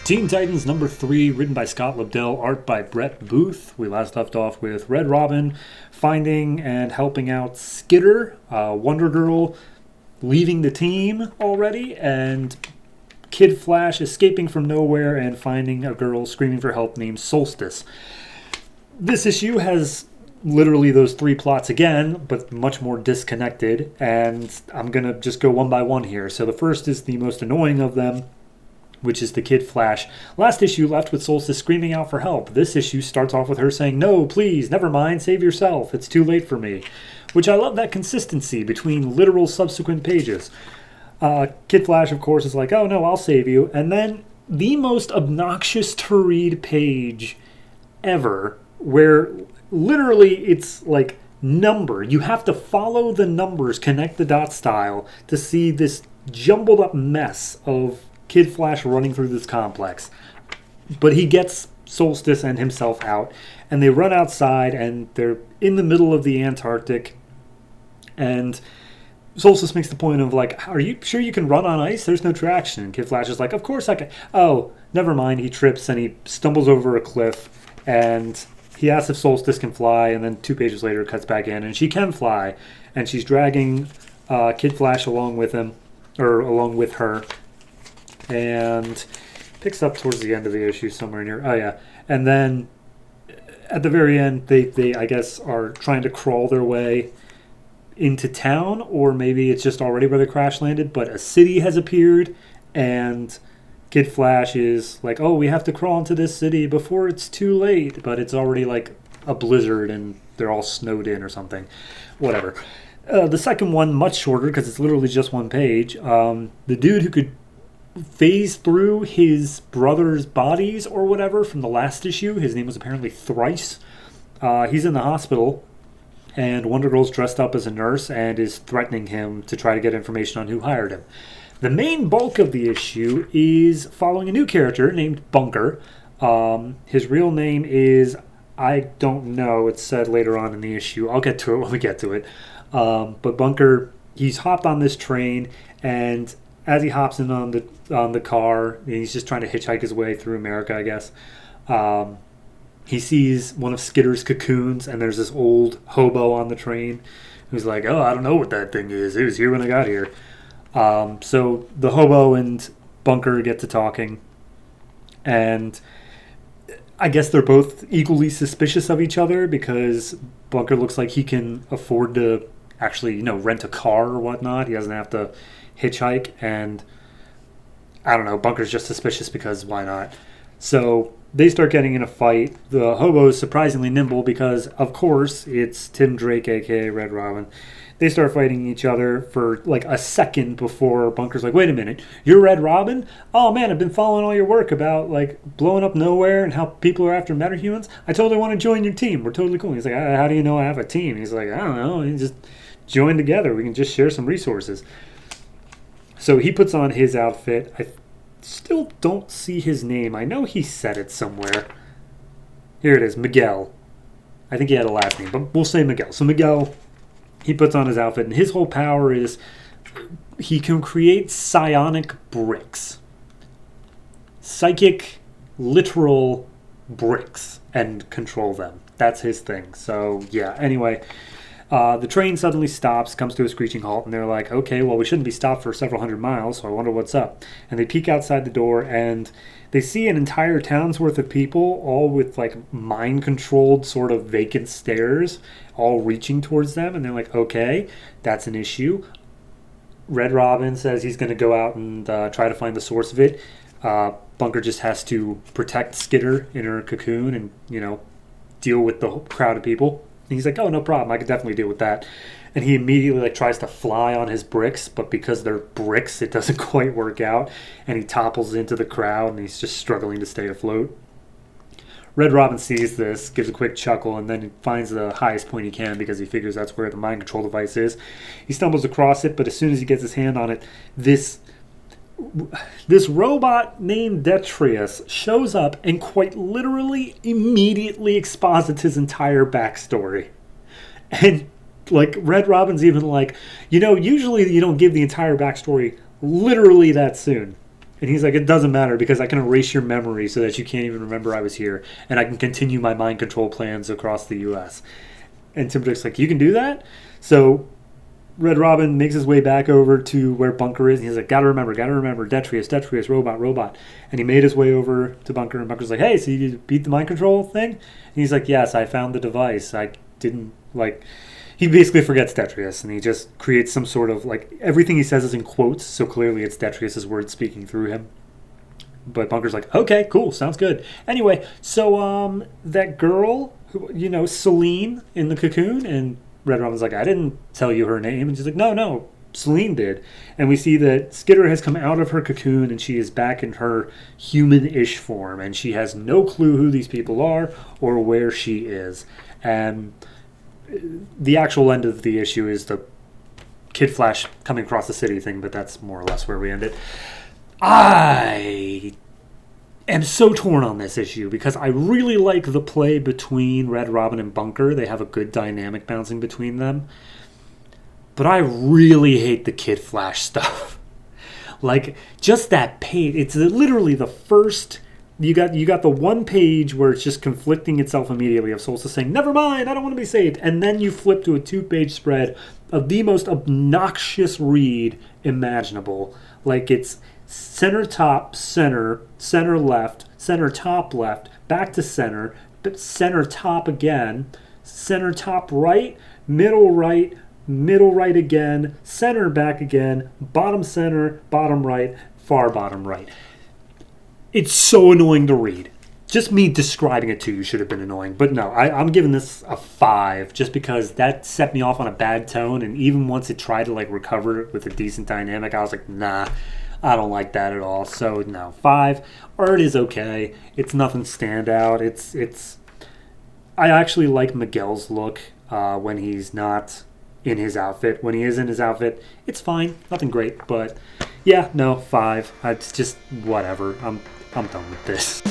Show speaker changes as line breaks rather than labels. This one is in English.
Teen Titans number 3, written by Scott Lobdell, art by Brett Booth. We last left off with Red Robin finding and helping out Skitter, Wonder Girl leaving the team already, and Kid Flash escaping from nowhere and finding a girl screaming for help named Solstice. This issue has literally those three plots again, but much more disconnected, and I'm going to just go one by one here. So the first is the most annoying of them, which is the Kid Flash. Last issue left with Solstice screaming out for help. This issue starts off with her saying, "No, please, never mind, save yourself. It's too late for me." Which I love that consistency between literal subsequent pages. Kid Flash, of course, is like, "Oh no, I'll save you." And then the most obnoxious to read page ever, where literally it's like number. You have to follow the numbers, connect the dot style to see this jumbled up mess of Kid Flash running through this complex. But he gets Solstice and himself out, and they run outside, and they're in the middle of the Antarctic, and Solstice makes the point of like, "Are you sure you can run on ice? There's no traction." And Kid Flash is like, "Of course I can." Oh, never mind. He trips and he stumbles over a cliff, and he asks if Solstice can fly, and then 2 pages later it cuts back in, and she can fly, and she's dragging Kid Flash along with him, or along with her, and picks up towards the end of the issue somewhere near. Oh yeah, and then at the very end, they I guess are trying to crawl their way into town, or maybe it's just already where the crash landed. But a city has appeared, and Kid Flash is like, "Oh, we have to crawl into this city before it's too late." But it's already like a blizzard, and they're all snowed in or something. Whatever. The second one, much shorter because it's literally just one page. The dude who could phase through his brother's bodies or whatever from the last issue, his name was apparently Thrice. He's in the hospital, and Wonder Girl's dressed up as a nurse and is threatening him to try to get information on who hired him. The main bulk of the issue is following a new character named Bunker. His real name is, I don't know, it's said later on in the issue. I'll get to it when we get to it. But Bunker, he's hopped on this train, and as he hops in on the car, he's just trying to hitchhike his way through America, I guess. He sees one of Skitter's cocoons, and there's this old hobo on the train who's like, "Oh, I don't know what that thing is. It was here when I got here." So the hobo and Bunker get to talking, and I guess they're both equally suspicious of each other because Bunker looks like he can afford to actually, rent a car or whatnot. He doesn't have to hitchhike, and I don't know, Bunker's just suspicious because why not? So they start getting in a fight. The hobo is surprisingly nimble because, of course, it's Tim Drake, aka Red Robin. They start fighting each other for like a second before Bunker's like, "Wait a minute, you're Red Robin? Oh man, I've been following all your work about like blowing up nowhere and how people are after metahumans. I totally want to join your team. We're totally cool." He's like, "How do you know I have a team?" He's like, "I don't know. You just join together. We can just share some resources." So he puts on his outfit. I still don't see his name. I know he said it somewhere. Here it is, Miguel. I think he had a last name, but we'll say Miguel. So Miguel, he puts on his outfit, and his whole power is he can create psionic bricks. Psychic, literal bricks, and control them. That's his thing. So, yeah, anyway. The train suddenly stops, comes to a screeching halt, and they're like, "Okay, well, we shouldn't be stopped for several hundred miles, so I wonder what's up." And they peek outside the door, and they see an entire town's worth of people, all with, like, mind-controlled sort of vacant stares, all reaching towards them, and they're like, "Okay, that's an issue." Red Robin says he's going to go out and try to find the source of it. Bunker just has to protect Skitter in her cocoon and, deal with the crowd of people. And he's like, "Oh, no problem. I could definitely deal with that." And he immediately tries to fly on his bricks, but because they're bricks, it doesn't quite work out. And he topples into the crowd, and he's just struggling to stay afloat. Red Robin sees this, gives a quick chuckle, and then finds the highest point he can because he figures that's where the mind control device is. He stumbles across it, but as soon as he gets his hand on it, this robot named Detrius shows up and quite literally immediately exposits his entire backstory. And like Red Robin's even like, usually you don't give the entire backstory literally that soon. And he's like, it doesn't matter because I can erase your memory so that you can't even remember I was here, and I can continue my mind control plans across the U.S. And Tim Drake's like, you can do that? So Red Robin makes his way back over to where Bunker is, and he's like, gotta remember, Detrius, robot. And he made his way over to Bunker, and Bunker's like, hey, so you beat the mind control thing? And he's like, yes, I found the device. I didn't, like... He basically forgets Detrius, and he just creates some sort of, like, everything he says is in quotes, so clearly it's Detrius' words speaking through him. But Bunker's like, okay, cool, sounds good. Anyway, so, that girl, Celine in the cocoon, and Red Robin's like, I didn't tell you her name. And she's like, no, Celine did. And we see that Skitter has come out of her cocoon, and she is back in her human-ish form, and she has no clue who these people are or where she is. And the actual end of the issue is the Kid Flash coming across the city thing, but that's more or less where we end it. I am so torn on this issue because I really like the play between Red Robin and Bunker. They have a good dynamic bouncing between them. But I really hate the Kid Flash stuff. Like, just that page. It's literally the first... You got the one page where it's just conflicting itself immediately of Solstice saying, never mind, I don't want to be saved. And then you flip to a 2-page spread of the most obnoxious read imaginable. Like, it's center top, center left, center top left, back to center top again, center top right, middle right again, center back again, bottom center, bottom right, far bottom right. It's so annoying to read. Just me describing it to you should have been annoying. But no, I'm giving this a 5 just because that set me off on a bad tone. And even once it tried to recover it with a decent dynamic, I was like, nah, I don't like that at all. So no, 5. Art is okay. It's nothing standout. I actually like Miguel's look when he's not in his outfit. When he is in his outfit, it's fine. Nothing great. But yeah, no, 5. It's just whatever. I'm done with this.